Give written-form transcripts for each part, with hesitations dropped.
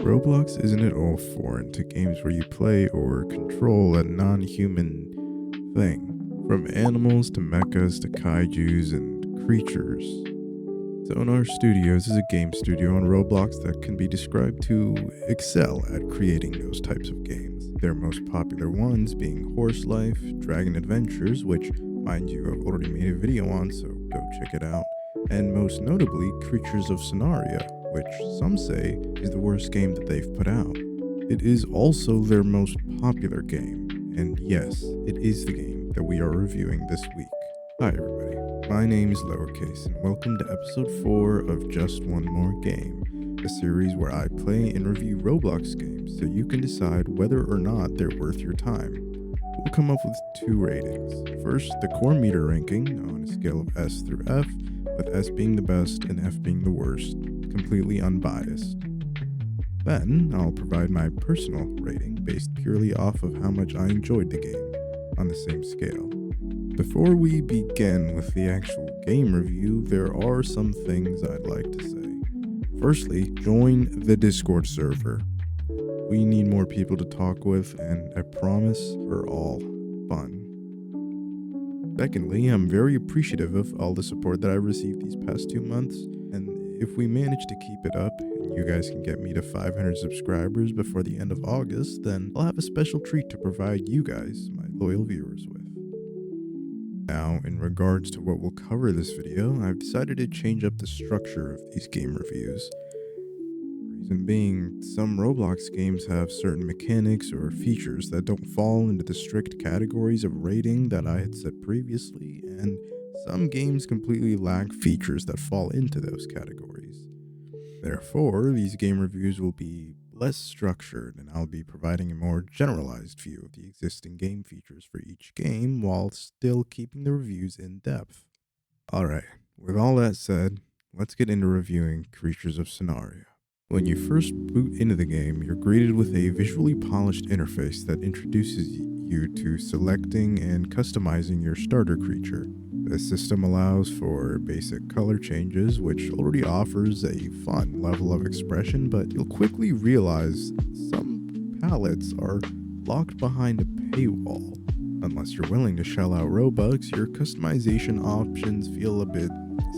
Roblox isn't at all foreign to games where you play or control a non-human thing, from animals to mechas to kaijus and creatures. Sonar Studios is a game studio on Roblox that can be described to excel at creating those types of games. Their most popular ones being Horse Life, Dragon Adventures, which, mind you, I've already made a video on, so go check it out, and most notably Creatures of Sonaria, which some say is the worst game that they've put out. It is also their most popular game, and yes, it is the game that we are reviewing this week. Hi everybody, my name is Lowercase, and welcome to episode 4 of Just One More Game, a series where I play and review Roblox games so you can decide whether or not they're worth your time. We'll come up with 2 ratings. First, the core meter ranking on a scale of S through F, with S being the best and F being the worst, completely unbiased. Then, I'll provide my personal rating based purely off of how much I enjoyed the game, on the same scale. Before we begin with the actual game review, there are some things I'd like to say. Firstly, join the Discord server. We need more people to talk with, and I promise we're all fun. Secondly, I'm very appreciative of all the support that I've received these past 2 months, and if we manage to keep it up, and you guys can get me to 500 subscribers before the end of August, then I'll have a special treat to provide you guys, my loyal viewers, with. Now, in regards to what we'll cover this video, I've decided to change up the structure of these game reviews. Reason being, some Roblox games have certain mechanics or features that don't fall into the strict categories of rating that I had set previously, and some games completely lack features that fall into those categories. Therefore, these game reviews will be less structured, and I'll be providing a more generalized view of the existing game features for each game while still keeping the reviews in depth. Alright, with all that said, let's get into reviewing Creatures of Sonaria. When you first boot into the game, you're greeted with a visually polished interface that introduces you to selecting and customizing your starter creature. The system allows for basic color changes, which already offers a fun level of expression, but you'll quickly realize some palettes are locked behind a paywall. Unless you're willing to shell out Robux, your customization options feel a bit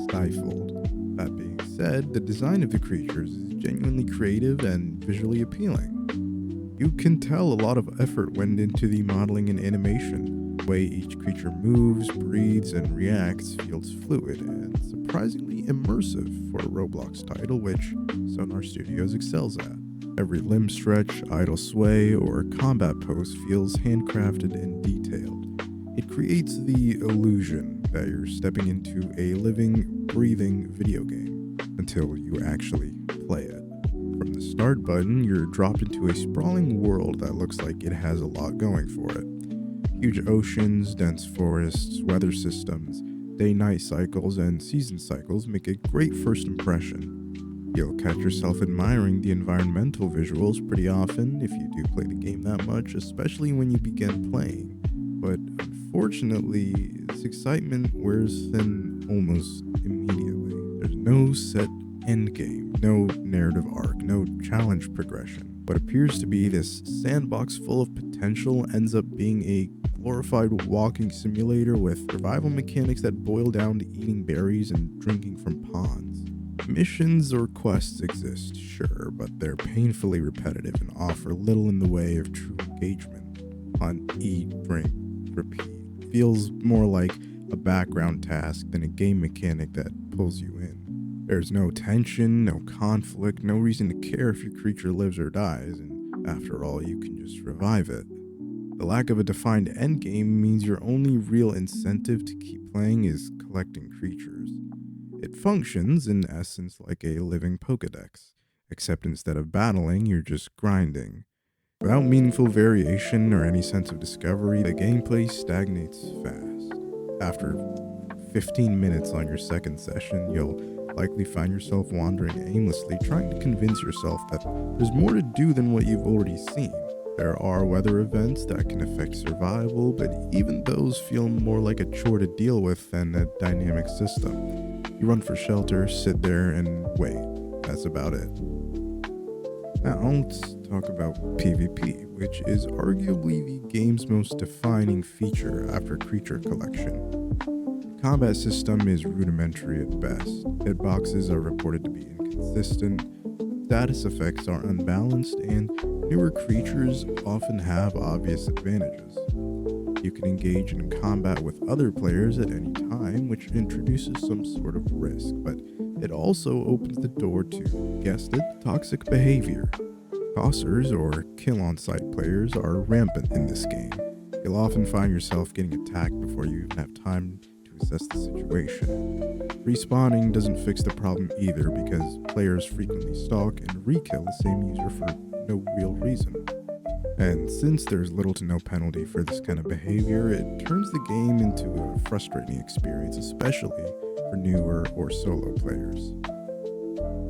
stifled. That being said, the design of the creatures is genuinely creative and visually appealing. You can tell a lot of effort went into the modeling and animation. The way each creature moves, breathes, and reacts feels fluid and surprisingly immersive for a Roblox title, which Sonar Studios excels at. Every limb stretch, idle sway, or combat pose feels handcrafted and detailed. It creates the illusion that you're stepping into a living, breathing video game until you actually play it. From the start button, you're dropped into a sprawling world that looks like it has a lot going for it. Huge oceans, dense forests, weather systems, day-night cycles, and season cycles make a great first impression. You'll catch yourself admiring the environmental visuals pretty often if you do play the game that much, especially when you begin playing. But unfortunately, this excitement wears thin almost immediately. There's no set endgame, no narrative arc, no challenge progression. What appears to be this sandbox full of potential ends up being a glorified walking simulator with survival mechanics that boil down to eating berries and drinking from ponds. Missions or quests exist, sure, but they're painfully repetitive and offer little in the way of true engagement. Hunt, eat, drink, repeat. It feels more like a background task than a game mechanic that pulls you in. There's no tension, no conflict, no reason to care if your creature lives or dies, and after all, you can just revive it. The lack of a defined endgame means your only real incentive to keep playing is collecting creatures. It functions, in essence, like a living Pokédex, except instead of battling, you're just grinding. Without meaningful variation or any sense of discovery, the gameplay stagnates fast. After 15 minutes on your second session, you'll likely find yourself wandering aimlessly, trying to convince yourself that there's more to do than what you've already seen. There are weather events that can affect survival, but even those feel more like a chore to deal with than a dynamic system. You run for shelter, sit there, and wait. That's about it. Now let's talk about PvP, which is arguably the game's most defining feature after creature collection. The combat system is rudimentary at best. Hitboxes are reported to be inconsistent, status effects are unbalanced, and newer creatures often have obvious advantages. You can engage in combat with other players at any time, which introduces some sort of risk, but it also opens the door to, guessed it, toxic behavior. Tossers, or kill-on-sight players, are rampant in this game. You'll often find yourself getting attacked before you even have time to assess the situation. Respawning doesn't fix the problem either, because players frequently stalk and re-kill the same user for no real reason. And since there's little to no penalty for this kind of behavior, it turns the game into a frustrating experience, especially for newer or solo players.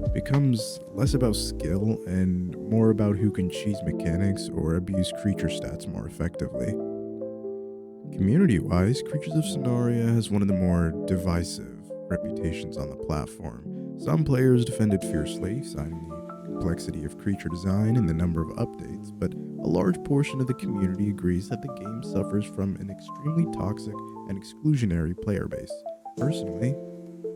It becomes less about skill and more about who can cheese mechanics or abuse creature stats more effectively. Community-wise, Creatures of Sonaria has one of the more divisive reputations on the platform. Some players defend it fiercely, citing the complexity of creature design and the number of updates, but a large portion of the community agrees that the game suffers from an extremely toxic and exclusionary player base. Personally,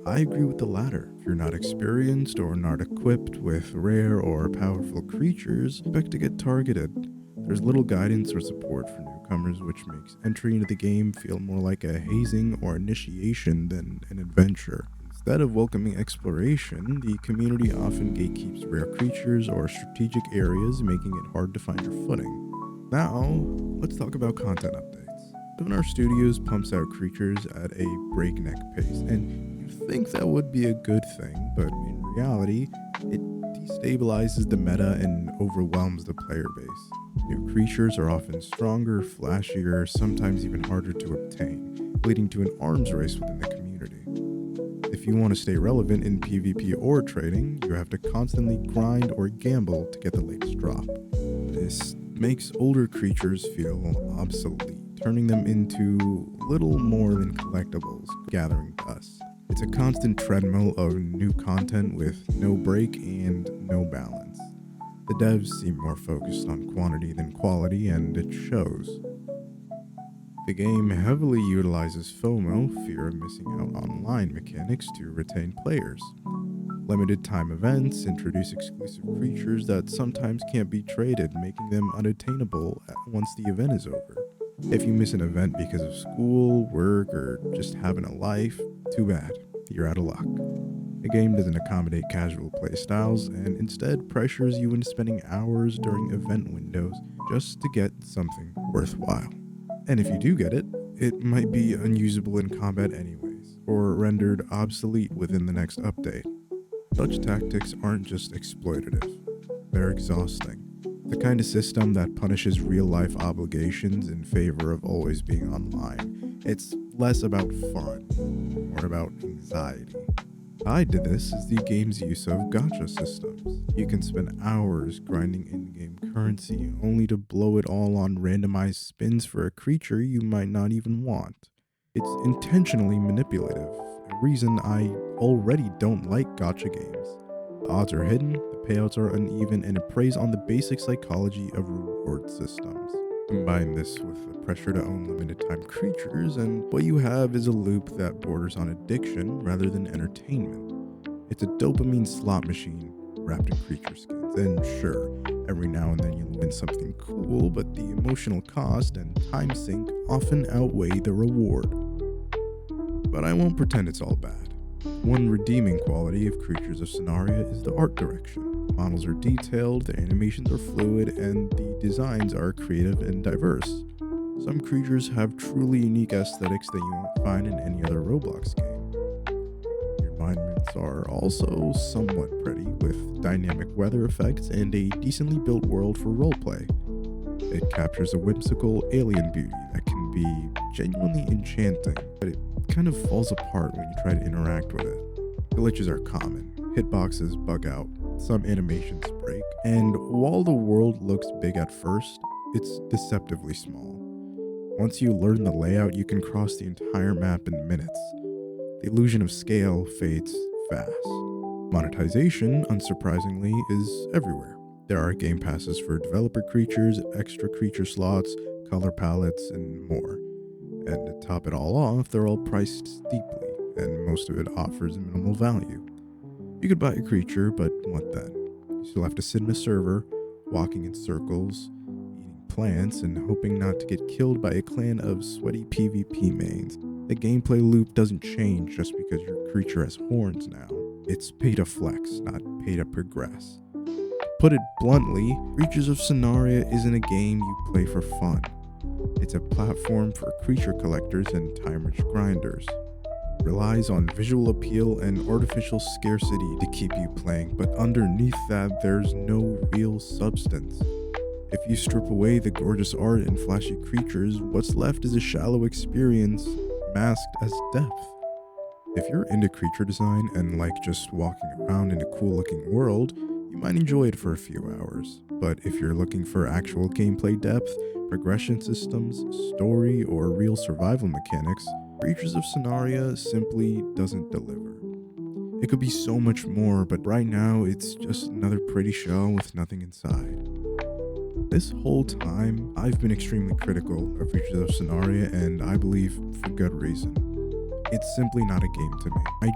I agree with the latter. If you're not experienced or not equipped with rare or powerful creatures, expect to get targeted. There's little guidance or support for newcomers, which makes entry into the game feel more like a hazing or initiation than an adventure. Instead of welcoming exploration, the community often gatekeeps rare creatures or strategic areas, making it hard to find your footing. Now, let's talk about content updates. Sonar Studios pumps out creatures at a breakneck pace, and you'd think that would be a good thing, but in reality, it destabilizes the meta and overwhelms the player base. New creatures are often stronger, flashier, sometimes even harder to obtain, leading to an arms race within the community. If you want to stay relevant in PvP or trading, you have to constantly grind or gamble to get the latest drop. This makes older creatures feel obsolete, turning them into little more than collectibles, gathering dust. It's a constant treadmill of new content with no break and no balance. The devs seem more focused on quantity than quality, and it shows. The game heavily utilizes FOMO, fear of missing out online mechanics, to retain players. Limited time events introduce exclusive creatures that sometimes can't be traded, making them unattainable once the event is over. If you miss an event because of school, work, or just having a life, too bad, you're out of luck. The game doesn't accommodate casual playstyles and instead pressures you into spending hours during event windows just to get something worthwhile. And if you do get it, it might be unusable in combat anyways, or rendered obsolete within the next update. Such tactics aren't just exploitative, they're exhausting. The kind of system that punishes real-life obligations in favor of always being online. It's less about fun, more about anxiety. Tied to this is the game's use of gacha systems. You can spend hours grinding in-game currency only to blow it all on randomized spins for a creature you might not even want. It's intentionally manipulative, a reason I already don't like gacha games. The odds are hidden, the payouts are uneven, and it preys on the basic psychology of reward systems. Combine this with the pressure to own limited time creatures, and what you have is a loop that borders on addiction rather than entertainment. It's a dopamine slot machine wrapped in creature skins, and sure, every now and then you'll win something cool, but the emotional cost and time sink often outweigh the reward. But I won't pretend it's all bad. One redeeming quality of Creatures of Sonaria is the art direction. Models are detailed, the animations are fluid, and the designs are creative and diverse. Some creatures have truly unique aesthetics that you won't find in any other Roblox game. The environments are also somewhat pretty, with dynamic weather effects and a decently built world for roleplay. It captures a whimsical alien beauty that can be genuinely enchanting, but it kind of falls apart when you try to interact with it. Glitches are common, hitboxes bug out, some animations break, and while the world looks big at first, it's deceptively small. Once you learn the layout, you can cross the entire map in minutes. The illusion of scale fades fast. Monetization, unsurprisingly, is everywhere. There are game passes for developer creatures, extra creature slots, color palettes, and more. And to top it all off, they're all priced steeply, and most of it offers minimal value. You could buy a creature, but what then? You still have to sit in a server, walking in circles, eating plants, and hoping not to get killed by a clan of sweaty PvP mains. The gameplay loop doesn't change just because your creature has horns now. It's pay to flex, not pay to progress. To put it bluntly, Creatures of Sonaria isn't a game you play for fun. It's a platform for creature collectors and time-rich grinders. It relies on visual appeal and artificial scarcity to keep you playing, but underneath that, there's no real substance. If you strip away the gorgeous art and flashy creatures, what's left is a shallow experience masked as depth. If you're into creature design and like just walking around in a cool looking world, you might enjoy it for a few hours. But if you're looking for actual gameplay depth, progression systems, story, or real survival mechanics, Creatures of Sonaria simply doesn't deliver. It could be so much more, but right now it's just another pretty shell with nothing inside. This whole time, I've been extremely critical of Creatures of Sonaria, and I believe for good reason. It's simply not a game to me. I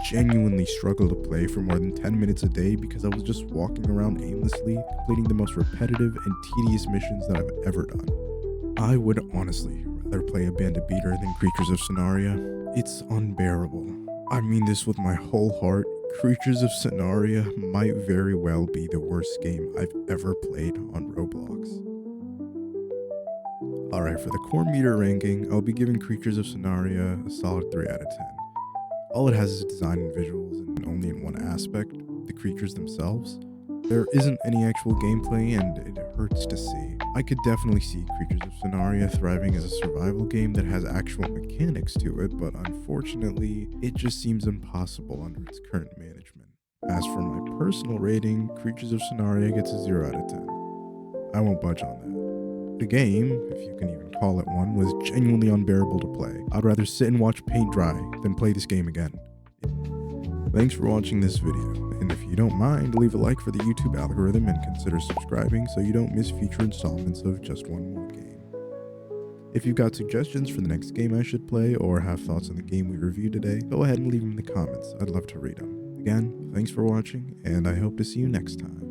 genuinely struggle to play for more than 10 minutes a day because I was just walking around aimlessly, completing the most repetitive and tedious missions that I've ever done. I would honestly rather play a bandit beater than Creatures of Sonaria. It's unbearable. I mean this with my whole heart. Creatures of Sonaria might very well be the worst game I've ever played on Roblox. Alright, for the core meter ranking, I'll be giving Creatures of Sonaria a solid 3 out of 10. All it has is design and visuals, and only in one aspect, the creatures themselves. There isn't any actual gameplay, and it hurts to see. I could definitely see Creatures of Sonaria thriving as a survival game that has actual mechanics to it, but unfortunately, it just seems impossible under its current management. As for my personal rating, Creatures of Sonaria gets a 0 out of 10. I won't budge on that. The game, if you can even call it one, was genuinely unbearable to play. I'd rather sit and watch paint dry than play this game again. Thanks for watching this video, and if you don't mind, leave a like for the YouTube algorithm and consider subscribing so you don't miss future installments of Just One More Game. If you've got suggestions for the next game I should play or have thoughts on the game we reviewed today, go ahead and leave them in the comments. I'd love to read them. Again, thanks for watching, and I hope to see you next time.